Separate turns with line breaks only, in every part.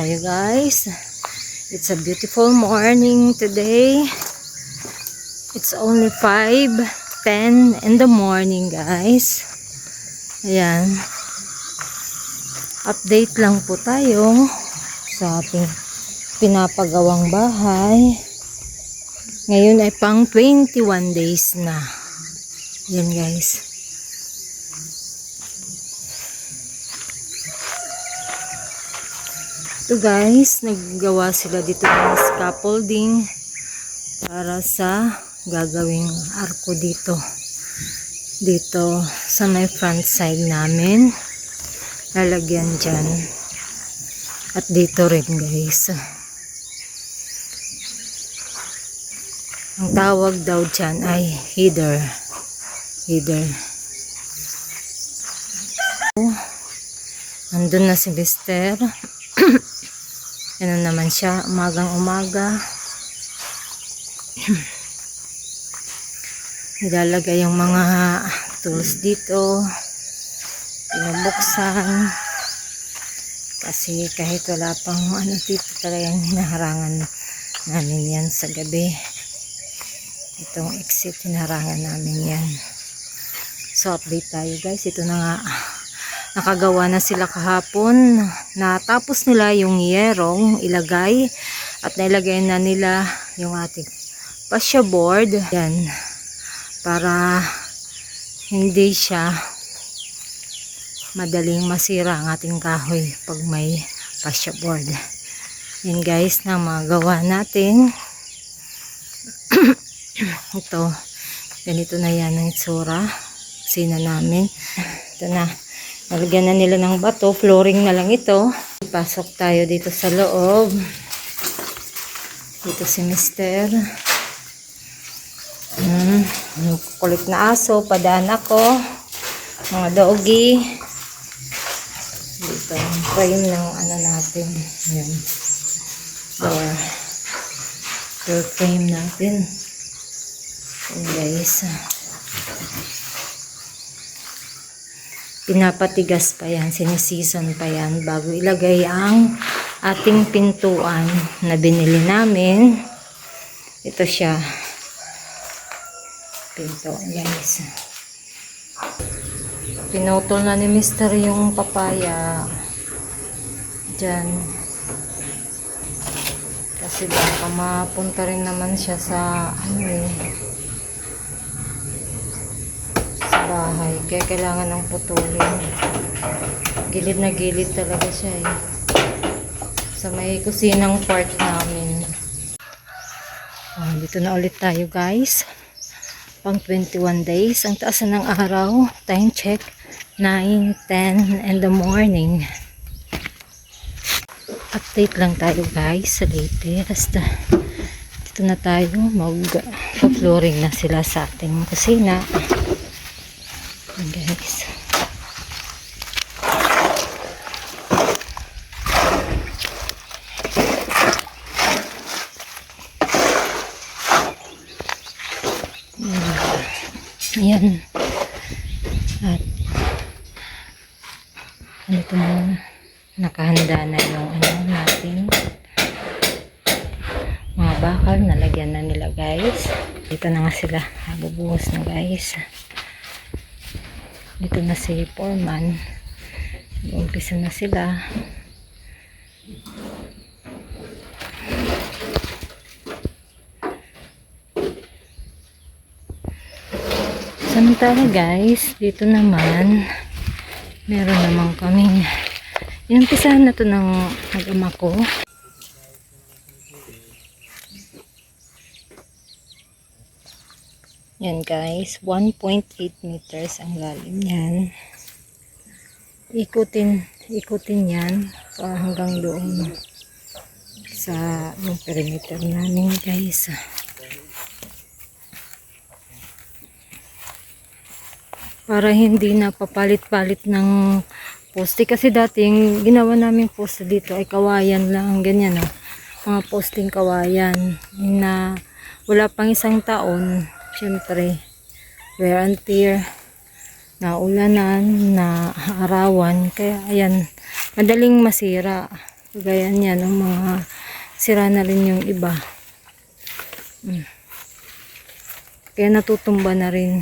tayo guys. It's a beautiful morning today. It's only 5:10 in the morning guys. Ayan. Update lang po tayo sa ating pinapagawang bahay. Ngayon ay pang 21 days na. Ayan guys. Ito guys, naggawa sila dito ng scaffolding para sa gagawing arko dito sa may front side namin, lalagyan dyan at dito rin guys. Ang tawag daw dyan ay header. Nandun na si Mister. Ano naman siya, umagang-umaga. Nilalagay yung mga tools dito. Pinabuksan. Kasi kahit wala pang dito, talagang hinaharangan namin yan sa gabi. Itong exit, hinaharangan namin yan. So, update tayo guys. Ito na nga. Nakagawa na sila kahapon. Natapos nila yung yerong ilagay at nailagay na nila yung ating fascia board. Yan. Para hindi siya madaling masira ang ating kahoy pag may fascia board. Yan guys na magawa natin. Ito. Ganito na yan ang itsura. Sina namin. Ito na. Nalagyan na nila ng bato, flooring na lang ito. Pasok tayo dito sa loob. Dito si Mister. Kulit na aso, padaan ako. Mga doggy. Dito, frame ng natin. Yan. Door frame natin. Yan guys. Pinapatigas pa yan, sinisison pa yan bago ilagay ang ating pintuan na binili namin. Ito siya. Pinto, guys. Pinutol na ni Mister yung papaya dyan. Kasi baka mapunta rin naman siya sa bahay, kaya kailangan ng putulin. Gilid na gilid talaga siya sa may kusinang part namin. Dito na ulit tayo guys, pang 21 days. Ang taas na ng araw. Time check 9:10 in the morning. Update lang tayo guys sa latest. Dito na tayo, mag-flooring na sila sa ating kusina guys. Ayan. At ito na, nakahanda na yung natin. Mga bakal, nalagyan na nila guys. Dito na nga sila, bubuhos na guys. Dito na si foreman. Umpisa na sila. Samantala guys, dito naman meron naman kaming inumpisahan na to ng mag-ama ko. Yan guys, 1.8 meters ang lalim yan. Ikutin yan hanggang doon sa yung perimeter namin guys. Para hindi na papalit-palit ng poste. Kasi dati yung ginawa namin poste dito ay kawayan lang. Ganyan mga posting kawayan na wala pang isang taon. Siyempre, wear and tear, na ulanan, na arawan, kaya ayan, madaling masira. Gaya niyan, ng mga sira na rin yung iba. Kaya natutumba na rin.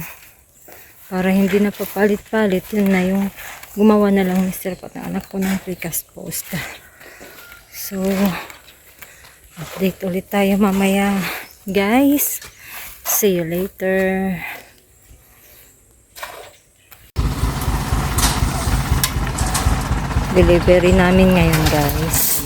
Para hindi na papalit-palit, yun na yung gumawa na lang Mr. Pat ng anak ko ng precast post. So, update ulit tayo mamaya, guys. See you later. Delivery namin ngayon, guys.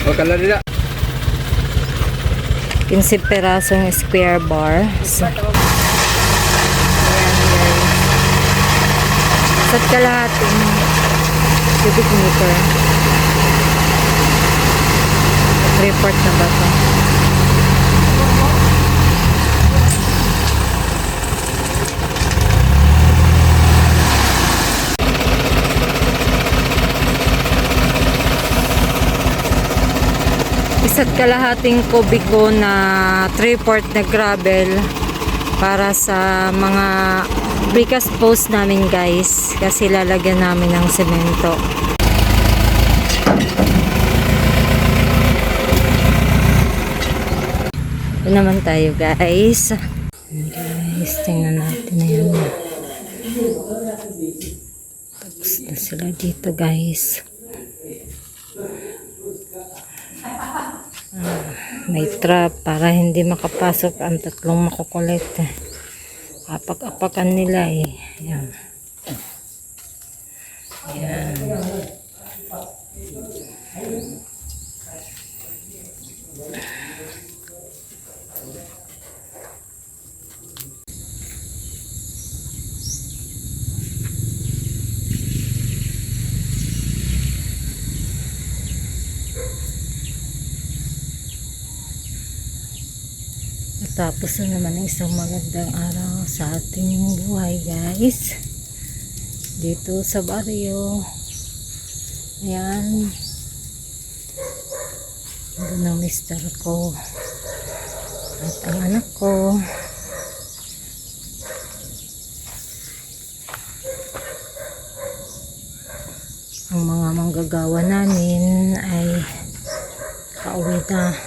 O, kala nila.
15 perasong square bar. So, ayan, guys. Isa't kalahating cubic meter. Report na ba ito? Isa't kalahating kubiko na 3/4 na gravel para sa mga precast post namin, guys, kasi lalagyan namin ng semento. Ito naman tayo, guys. Guys, tingnan natin na yan. Tapos na sila dito, guys. May trap para hindi makapasok ang tatlong makukulit. Apak-apakan nila eh. Ayan. Ayan. Tapos na naman ang isang magandang araw sa ating buhay, guys, dito sa baryo. Ayan, doon ang mister ko at ang anak ko. Ang mga manggagawa namin ay pauwi na.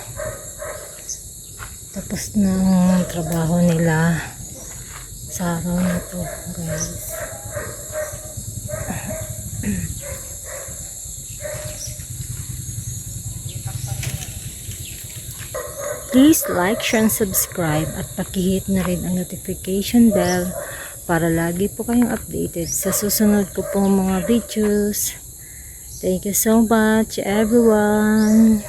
Tapos ng trabaho nila sa araw na to, guys. Please like, share, and subscribe at pakihit na rin ang notification bell para lagi po kayong updated sa susunod ko pong mga videos. Thank you so much, everyone.